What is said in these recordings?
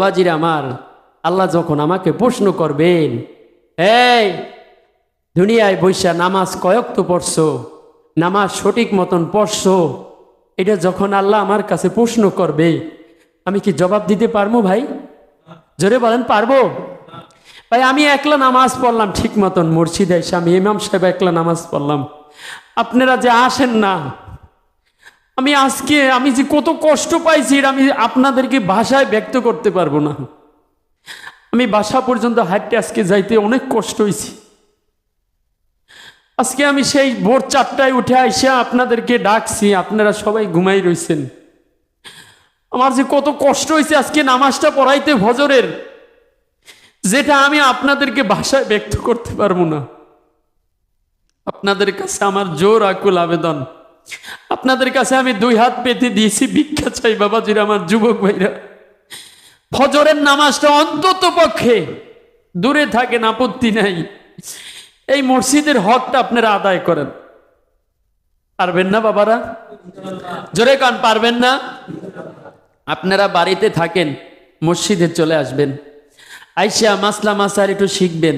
বাবাজিরা আমার, আল্লাহ যখন আমাকে প্রশ্ন করবেন, এই দুনিয়ায় বৈশা নামাজ কয়েক তো পড়ছো, নামাজ সঠিক মতন পড়ছো, এটা যখন আল্লাহ আমার কাছে প্রশ্ন করবে, আমি কি জবাব দিতে পারবো ভাই? জোরে বলেন, পারবো? ভাই আমি একলা নামাজ পড়লাম ঠিক মতন, মসজিদে এসে আমি ইমাম সাহেব একলা নামাজ পড়লাম, আপনারা যে আসেন না, আমি আজকে আমি যে কত কষ্ট পাইছি এটা আমি আপনাদেরকে ভাষায় ব্যক্ত করতে পারবো না। আমি বাসা পর্যন্ত হাঁটতে আজকে যাইতে অনেক কষ্ট হয়েছি। আজকে আমি সেই ভোর 4টায় উঠে আইসা আপনাদেরকে ডাকছি, আপনারা সবাই ঘুমাই রইছেন। আমার যে কত কষ্ট হয়েছে আজকে নামাজটা পড়াইতে ফজরের, যেটা আমি আপনাদেরকে ভাষায় ব্যক্ত করতে পারবো না। আপনাদের কাছে আমার জোর আকুল আবেদন, আপনাদের কাছে আমি 2 হাত পেতে দিয়েছি, ভিক্ষা চাই বাবাজিরা আমার, যুবক ভাইরা, ফজরের নামাজটা অন্তত পক্ষে দূরে থাকেন, আপত্তি নাই, এই মসজিদের হকটা আপনারা আদায় করেন। পারবেন না বাবারা? জোরে কান, পারবেন না? আপনারা বাড়িতে থাকেন, মসজিদে চলে আসবেন, আইসা মাসলা মাসার একটু শিখবেন,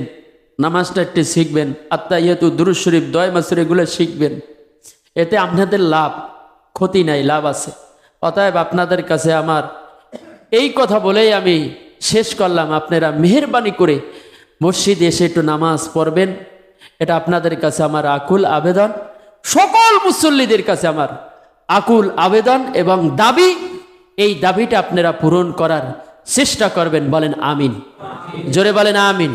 নামাজটা একটু শিখবেন, আত্তাহিয়াতু, দুরূদ শরীফ, দোয়া মাসুর এগুলো শিখবেন। এতে আপনাদের লাভ, ক্ষতি নাই, লাভ আছে। অতএব আপনাদের কাছে আমার এই কথা বলেই আমি শেষ করলাম, আপনারা মেহেরবানি করে মসজিদে এসে একটু নামাজ পড়বেন, এটা আপনাদের কাছে আমার আকুল আবেদন, সকল মুসল্লিদের কাছে আমার আকুল আবেদন এবং দাবি। এই দাবিটা আপনারা পূরণ করার চেষ্টা করবেন, বলেন আমিন। জোরে বলেন আমিন।